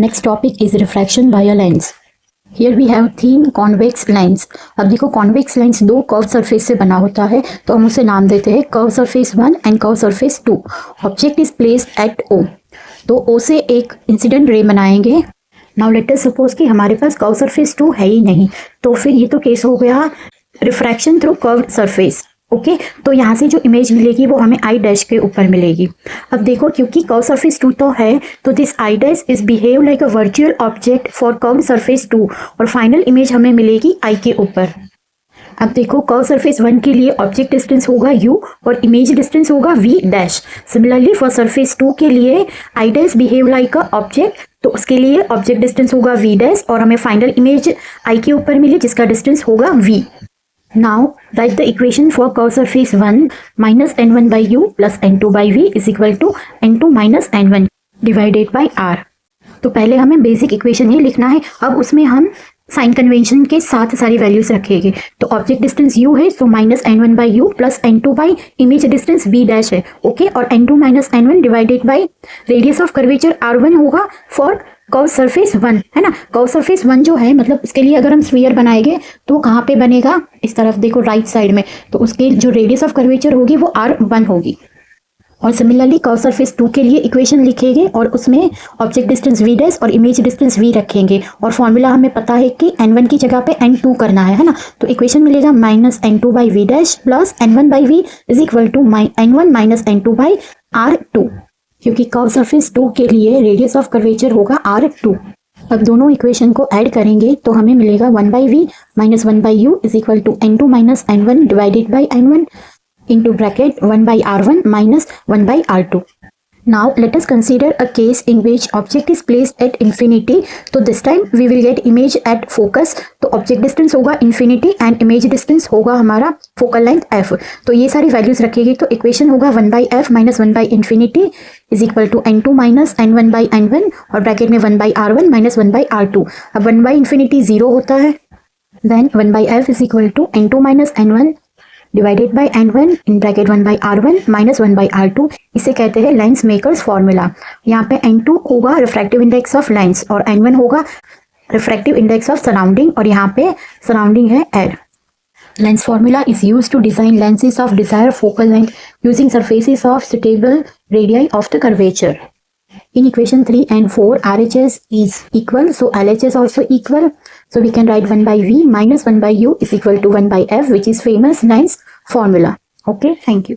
Next topic is refraction by a lens. Here we have thin convex lens. अब देखो convex lens दो curve surface से बना होता है, तो हम उसे नाम देते हैं curve surface 1 and curve surface 2. Object is placed at O. तो O से एक इंसिडेंट रे बनाएंगे. नाउ लेट अस सपोज कि हमारे पास कर्व सरफेस 2 है ही नहीं, तो फिर ये तो केस हो गया refraction through curve surface. Okay तो यहाँ से जो इमेज मिलेगी वो हमें आई डैश के ऊपर मिलेगी. अब देखो क्योंकि कर्व सरफेस 2 तो है, तो this I dash is behave like a virtual object for curve surface 2 और फाइनल इमेज हमें मिलेगी आई के ऊपर. अब देखो कर्व सरफेस 1 के लिए ऑब्जेक्ट डिस्टेंस होगा u और इमेज डिस्टेंस होगा v dash. Similarly for surface 2 के लिए I dash behave like a object, तो उसके लिए ऑब्जेक्ट डिस्टेंस होगा v डैश और हमें फाइनल इमेज आई के ऊपर मिली जिसका डिस्टेंस होगा v. Now write the equation for curve surface 1 minus n1 by u plus n2 by v is equal to n2 minus n1 divided by r. तो पहले हमें basic equation ही लिखना है. अब उसमें हम साइन कन्वेंशन के साथ सारी वैल्यूज रखेंगे. तो ऑब्जेक्ट डिस्टेंस u है, so minus n1 by you plus n2 by image distance v dash है. ओके और n2 minus n1 divided by radius of curvature r1 होगा फॉर कर्व सरफेस 1, है ना. कर्व सरफेस 1 जो है मतलब इसके लिए अगर हम स्फीयर बनाएंगे तो कहाँ पे बनेगा, इस तरफ देखो राइट साइड में, तो उसके जो रेडियस ऑफ कर्वेचर होगी वो r1 होगी. और सिमिलरली कर्व सरफेस 2 के लिए इक्वेशन लिखेंगे और उसमें ऑब्जेक्ट डिस्टेंस v डैश और इमेज डिस्टेंस v रखेंगे और फॉर्मूला हमें पता है कि n1 की जगह पे n2 करना है ना. तो इक्वेशन मिलेगा minus n2 by v dash plus n1 by v is equal to n1 minus n2 by r2, क्योंकि कर्व सरफेस 2 के लिए रेडियस ऑफ कर्वेचर होगा r2. अब दोनों इक्वेशन को ऐड करेंगे तो हमें मिलेगा 1 by v minus 1 by u is equal to n2 minus n1 divided by n1 into bracket 1 by r1 minus 1 by r2. Now let us consider a case in which object is placed at infinity. So this time we will get image at focus. तो object distance होगा infinity and image distance होगा हमारा focal length f. तो ये सारी values रखेगी तो equation होगा 1 by f minus 1 by infinity is equal to n2 minus n1 by n1 और bracket में 1 by r1 minus 1 by r2. अब 1 by infinity 0 होता है, then 1 by f is equal to n2 minus n1 divided by n1 in bracket 1 by r1 minus 1 by r2. इसे कहते हैं lens makers formula. यहाँ पे n2 होगा रिफ्रैक्टिव इंडेक्स ऑफ लेंस और n1 होगा रिफ्रैक्टिव इंडेक्स ऑफ सराउंडिंग और यहाँ पे सराउंडिंग है air. Lens formula is use to design lenses of desire focal length using surfaces of suitable radii of the curvature. In equation 3 and 4, RHS is equal, so LHS also equal. So we can write 1 by V minus 1 by U is equal to 1 by F, which is famous lens formula. Okay, thank you.